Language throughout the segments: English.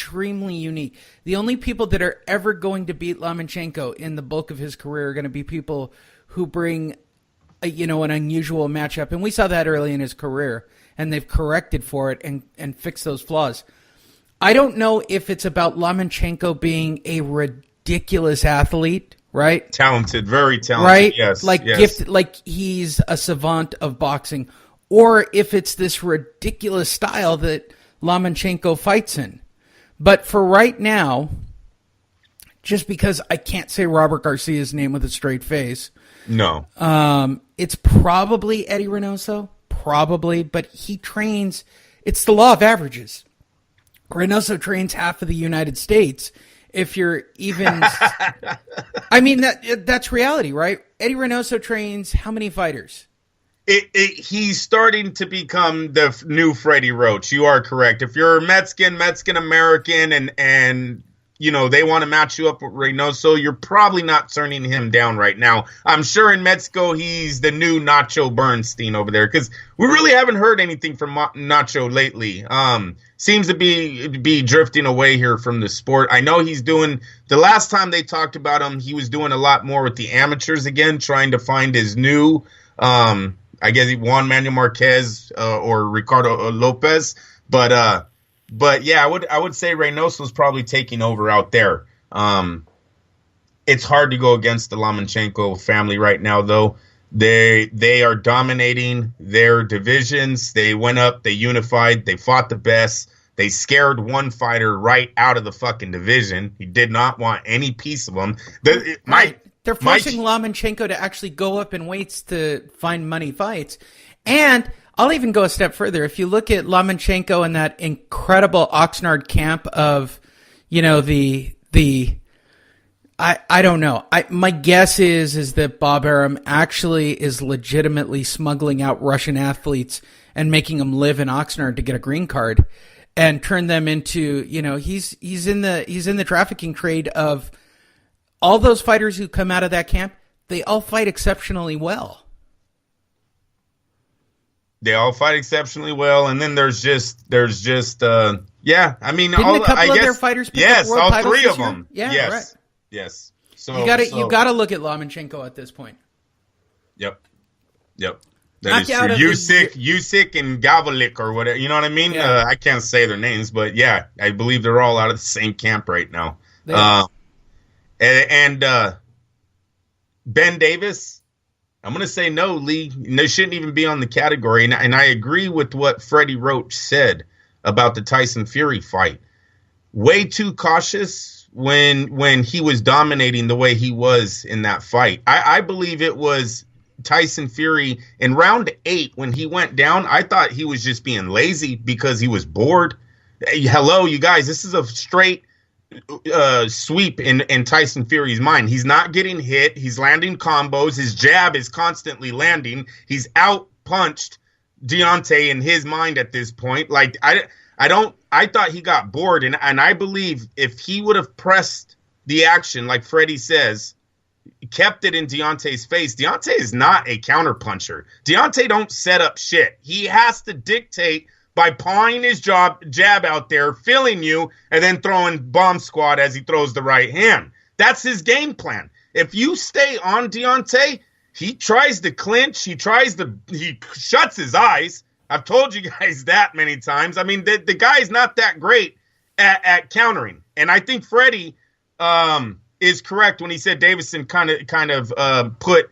extremely unique. The only people that are ever going to beat Lomachenko in the bulk of his career are going to be people who bring, an unusual matchup. And we saw that early in his career, and they've corrected for it and fixed those flaws. I don't know if it's about Lomachenko being a ridiculous athlete, right? Talented, very talented, right? Yes. Gifted, like he's a savant of boxing, or if it's this ridiculous style that Lomachenko fights in. But for right now, just because I can't say Robert Garcia's name with a straight face, no, it's probably Eddy Reynoso, probably, but he trains. It's the law of averages. Reynoso trains half of the United States. If you're even, I mean that's reality, right? Eddy Reynoso trains how many fighters? He's starting to become the new Freddie Roach. You are correct. If you're Mexican American, and they want to match you up with Reynoso, you're probably not turning him down right now. I'm sure in Mexico he's the new Nacho Bernstein over there, because we really haven't heard anything from Nacho lately. Seems to be drifting away here from the sport. I know he's doing, the last time they talked about him, he was doing a lot more with the amateurs again, trying to find his new, I guess Juan Manuel Marquez or Ricardo Lopez. But yeah, I would say Reynoso's probably taking over out there. It's hard to go against the Lomachenko family right now, though. They are dominating their divisions. They went up, they unified, they fought the best. They scared one fighter right out of the fucking division. He did not want any piece of him. They're forcing Lomachenko to actually go up in weights to find money fights. And I'll even go a step further. If you look at Lomachenko and that incredible Oxnard camp of, I don't know. My guess is that Bob Arum actually is legitimately smuggling out Russian athletes and making them live in Oxnard to get a green card and turn them into, he's in the trafficking trade of all those fighters who come out of that camp. They all fight exceptionally well. They all fight exceptionally well, and then there's just yeah. I mean, didn't a couple of their fighters pick up world titles all three this of year? them. Yeah, yes, right. Yes. So you gotta look at Lomachenko at this point. Yep. That is true. Usyk and Gavlik or whatever. You know what I mean? Yeah. I can't say their names, but yeah, I believe they're all out of the same camp right now. And Ben Davis, I'm going to say no, Lee. They shouldn't even be on the category. And I agree with what Freddie Roach said about the Tyson Fury fight. Way too cautious when he was dominating the way he was in that fight. I believe it was Tyson Fury in round 8 when he went down. I thought he was just being lazy because he was bored. Hello, you guys. This is a straight sweep in Tyson Fury's mind. He's not getting hit. He's landing combos. His jab is constantly landing. He's out punched Deontay in his mind at this point. Like I thought he got bored, and I believe if he would have pressed the action like Freddie says, kept it in Deontay's face. Deontay is not a counterpuncher. Deontay don't set up shit. He has to dictate by pawing his jab out there, filling you, and then throwing bomb squad as he throws the right hand. That's his game plan. If you stay on Deontay, he tries to clinch. He shuts his eyes. I've told you guys that many times. I mean, the guy's not that great at countering. And I think Freddie is correct when he said Davison kind of put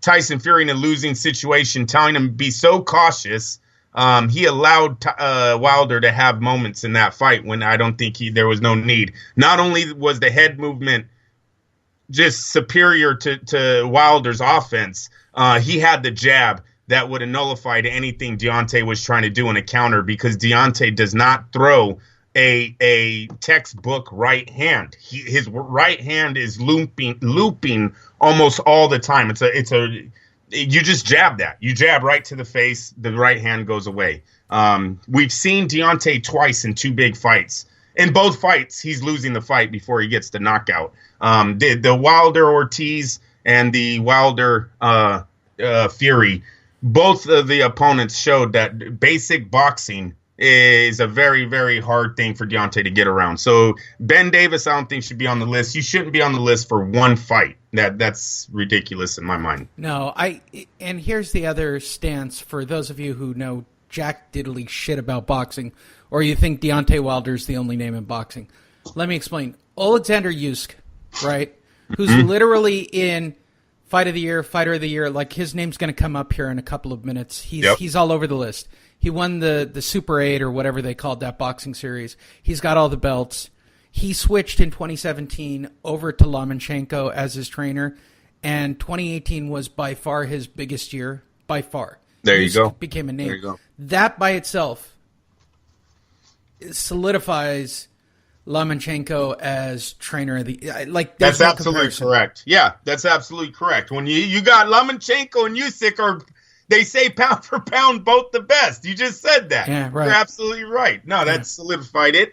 Tyson Fury in a losing situation, telling him to be so cautious. He allowed Wilder to have moments in that fight when I don't think there was no need. Not only was the head movement just superior to Wilder's offense, he had the jab that would have nullified anything Deontay was trying to do in a counter, because Deontay does not throw a textbook right hand. His right hand is looping almost all the time. You just jab that. You jab right to the face. The right hand goes away. We've seen Deontay twice in 2 big fights. In both fights, he's losing the fight before he gets the knockout. The Wilder Ortiz and the Wilder Fury, both of the opponents showed that basic boxing is a very, very hard thing for Deontay to get around. So Ben Davis, I don't think should be on the list. You shouldn't be on the list for one fight. That's ridiculous in my mind. No, and here's the other stance for those of you who know jack diddly shit about boxing, or you think Deontay Wilder's the only name in boxing. Let me explain. Aleksandr Usyk, right, who's literally in Fight of the Year, Fighter of the Year, like his name's going to come up here in a couple of minutes. He's all over the list. He won the Super 8 or whatever they called that boxing series. He's got all the belts. He switched in 2017 over to Lomachenko as his trainer, and 2018 was by far his biggest year, by far. There you go. Became a name. There you go. That by itself solidifies Lomachenko as trainer of the that's absolutely correct. Yeah, that's absolutely correct. When you got Lomachenko and Usyk are, they say pound for pound both the best. You just said that. Yeah, right. You're absolutely right. No, that solidified it.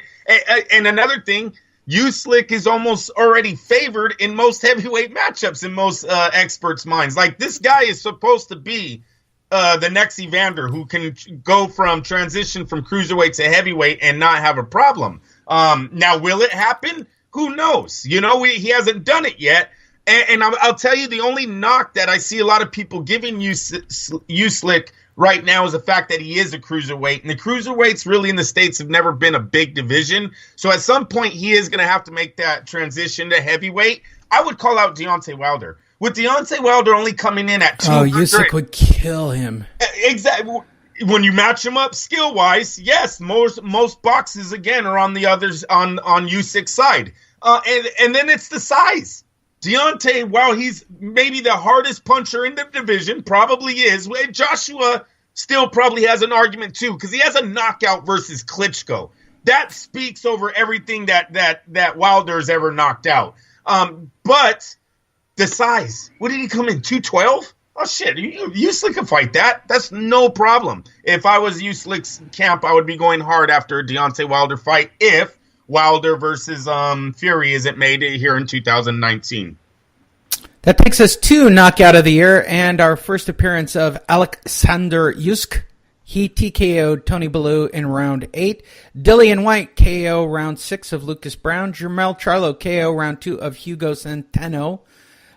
And another thing, Usyk is almost already favored in most heavyweight matchups in most experts' minds. Like, this guy is supposed to be the next Evander who can go from transition from cruiserweight to heavyweight and not have a problem. Now, will it happen? Who knows? He hasn't done it yet. And I'll tell you, the only knock that I see a lot of people giving Usyk right now is the fact that he is a cruiserweight. And the cruiserweights really in the States have never been a big division. So at some point, he is going to have to make that transition to heavyweight. I would call out Deontay Wilder. With Deontay Wilder only coming in at 200. Oh, Usyk would kill him. Exactly. When you match him up skill-wise, yes, most boxes, again, are on the others, on Usyk's side. And then it's the size. Deontay, while he's maybe the hardest puncher in the division, probably is. Joshua still probably has an argument, too, because he has a knockout versus Klitschko. That speaks over everything that Wilder's ever knocked out. But the size. What did he come in, 212? Oh, shit, Usyk can fight that. That's no problem. If I was Usyk's camp, I would be going hard after a Deontay Wilder fight if Wilder versus Fury isn't made here in 2019. That takes us to Knockout of the Year and our first appearance of Aleksandr Usyk. He TKO'd Tony Bellew in round 8. Dillian Whyte KO round 6 of Lucas Browne. Jermall Charlo KO round 2 of Hugo Centeno.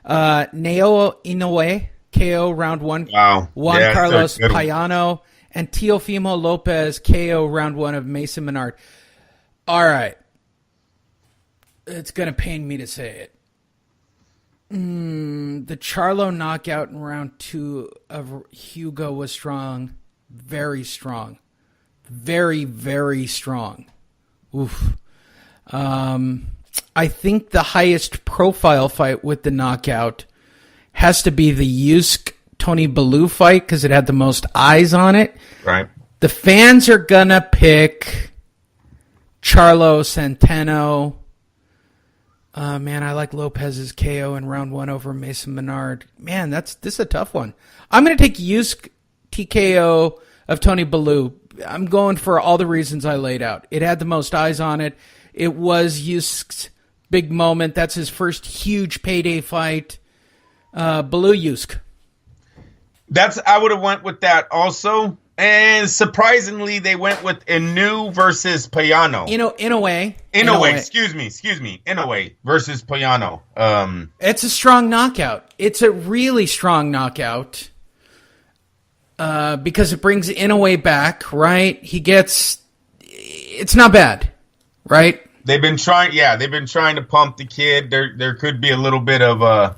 Naoya Inoue KO round 1. Wow. Juan Carlos Payano. And Teofimo Lopez KO round 1 of Mason Menard. All right. It's going to pain me to say it. The Charlo knockout in round 2 of Hugo was strong. Very strong. Very, very strong. Oof. I think the highest profile fight with the knockout has to be the Usyk-Tony Bellew fight because it had the most eyes on it. Right. The fans are going to pick Charlo, Centeno. Man, I like Lopez's KO in round 1 over Mason Menard. Man, this is a tough one. I'm going to take Usyk TKO of Tony Bellew. I'm going for all the reasons I laid out. It had the most eyes on it. It was Usyk's big moment. That's his first huge payday fight. Bellew Usyk. I would have went with that also. And surprisingly, they went with Inoue versus Payano. Inoue, excuse me. Inoue versus Payano. It's a strong knockout. It's a really strong knockout. Because it brings Inoue back, right? It's not bad, right? They've been trying to pump the kid. There could be a little bit of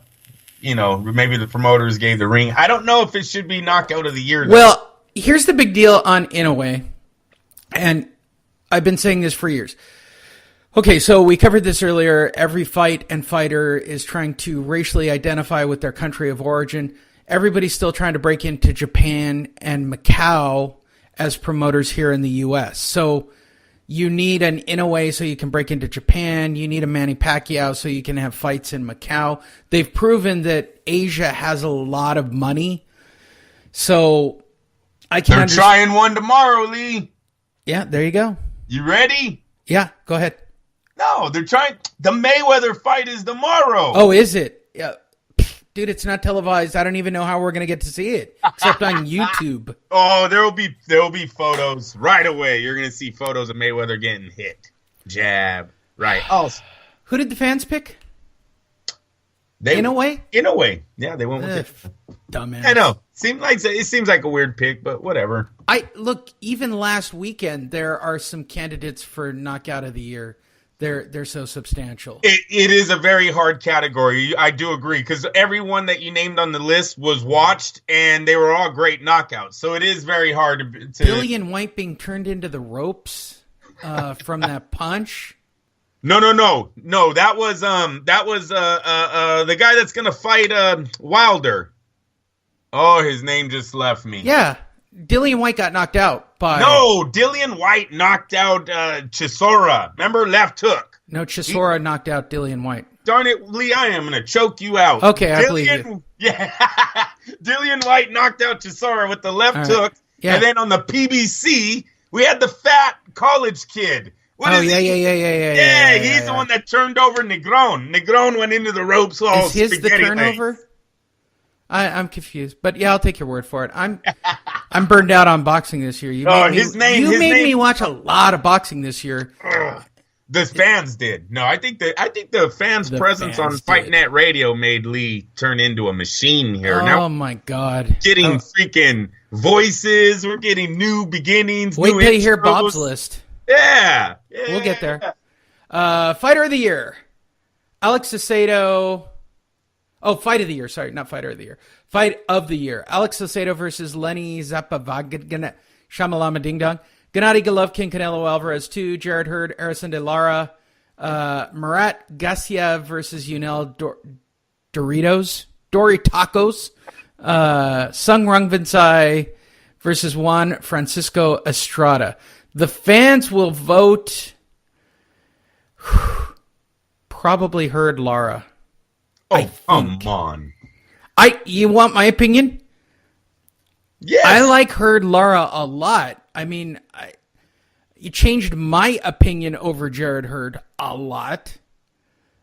maybe the promoters gave the ring. I don't know if it should be knockout of the year, though. Well, here's the big deal on Inoue, and I've been saying this for years. Okay, so we covered this earlier. Every fight and fighter is trying to racially identify with their country of origin. Everybody's still trying to break into Japan and Macau as promoters here in the U.S. So you need an Inoue so you can break into Japan. You need a Manny Pacquiao so you can have fights in Macau. They've proven that Asia has a lot of money. So they're trying one tomorrow, Lee. Yeah, there you go. You ready? Yeah, go ahead. No, they're trying. The Mayweather fight is tomorrow. Oh, is it? Yeah. Dude, it's not televised. I don't even know how we're going to get to see it, except on YouTube. Oh, there will be photos right away. You're going to see photos of Mayweather getting hit. Jab. Right. Oh, who did the fans pick? Inoue? Inoue. Yeah, they went with it. Dumbass. I know. It seems like a weird pick, but whatever. Look, even last weekend, there are some candidates for knockout of the year. They're so substantial. It is a very hard category. I do agree, because everyone that you named on the list was watched, and they were all great knockouts. So it is very hard to Dillian Whyte being turned into the ropes from that punch. No. That was the guy that's gonna fight Wilder. Oh, his name just left me. Yeah, Dillian Whyte got knocked out by. No, Dillian Whyte knocked out Chisora. Remember, left hook. No, Chisora knocked out Dillian Whyte. Darn it, Lee! I am gonna choke you out. Okay, I believe you. Yeah, Dillian Whyte knocked out Chisora with the left hook, and then on the PBC we had the fat college kid. Yeah. Yeah, he's the one that turned over Negron. Negron went into the ropes. Is his the turnover? I'm confused, but yeah, I'll take your word for it. I'm burned out on boxing this year. You made me watch a lot of boxing this year. The fans did. No, I think the fans' presence on Fight Net Radio made Lee turn into a machine here. Oh my God! Getting freaking voices. We're getting new beginnings. Wait till you hear Bob's list. Yeah. We'll get there. Fighter of the year, Alex Saucedo. Oh, fight of the year. Sorry, not fighter of the year. Fight of the year. Alex Saucedo versus Lenny Zappavigna, Shamalama Ding Dong. Gennady Golovkin-Canelo Alvarez 2. Jarrett Hurd-Erislandy Lara. Murat Gassiev versus Yuniel Dorticos. Sung Rungvisai versus Juan Francisco Estrada. The fans will vote probably Hurd Lara. Oh, come on. You want my opinion? Yes. I like Hurd Lara a lot. I mean, you changed my opinion over Jarrett Hurd a lot.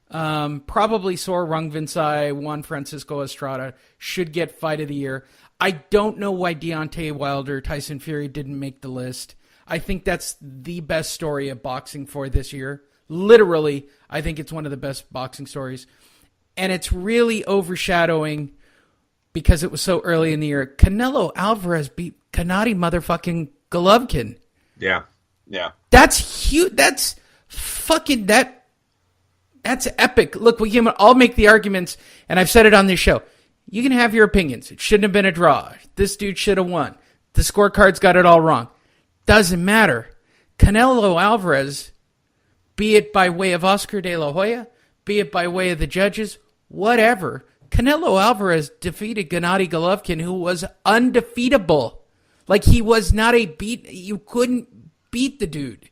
Probably Sor Rungvisai, Juan Francisco Estrada should get fight of the year. I don't know why Deontay Wilder, Tyson Fury didn't make the list. I think that's the best story of boxing for this year. Literally, I think it's one of the best boxing stories. And it's really overshadowing, because it was so early in the year, Canelo Alvarez beat Gennady motherfucking Golovkin. Yeah. That's huge. That's epic. Look, we can all make the arguments, and I've said it on this show. You can have your opinions. It shouldn't have been a draw. This dude should have won. The scorecards got it all wrong. Doesn't matter. Canelo Alvarez, be it by way of Oscar de la Hoya, be it by way of the judges, whatever. Canelo Alvarez defeated Gennady Golovkin, who was undefeatable. Like, he was not you couldn't beat the dude.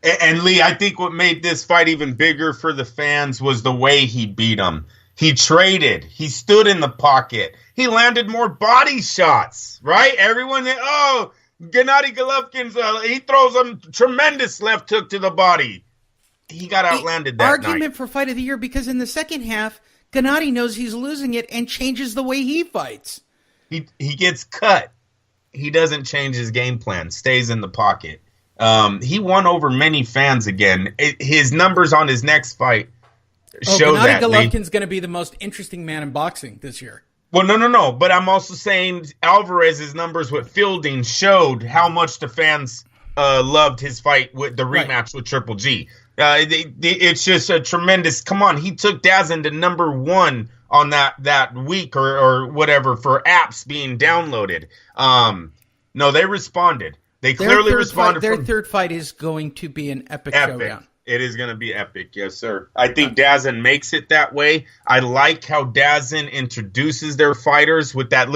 And Lee, I think what made this fight even bigger for the fans was the way he beat him. He traded. He stood in the pocket. He landed more body shots, right? Everyone, Gennady Golovkin's, he throws a tremendous left hook to the body. He got outlanded that argument night. For fight of the year, because in the second half, Gennady knows he's losing it and changes the way he fights. He gets cut. He doesn't change his game plan. Stays in the pocket. He won over many fans again. His numbers on his next fight show that. Gennady Golovkin's going to be the most interesting man in boxing this year. Well, no. But I'm also saying Alvarez's numbers with fielding showed how much the fans loved his fight with the rematch with Triple G. It's just a tremendous. Come on, he took Dazin to number 1 on that week or whatever for apps being downloaded. No, they responded. They clearly responded. Their third fight is going to be an epic showdown. It is going to be epic, yes, sir. I think Dazin makes it that way. I like how Dazin introduces their fighters with that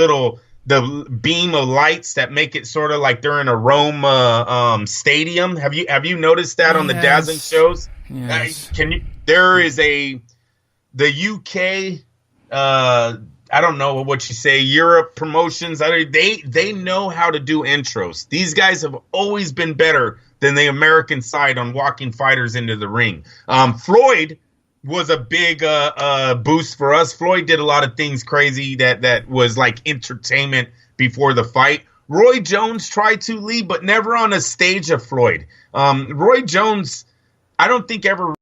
the beam of lights that make it sort of like they're in a Rome stadium. Have you noticed that on the Dazin shows? Yes. There is the UK. I don't know what you say. Europe promotions. They know how to do intros. These guys have always been better than the American side on walking fighters into the ring. Floyd was a big boost for us. Floyd did a lot of things crazy that was like entertainment before the fight. Roy Jones tried to lead, but never on a stage of Floyd. Roy Jones, I don't think ever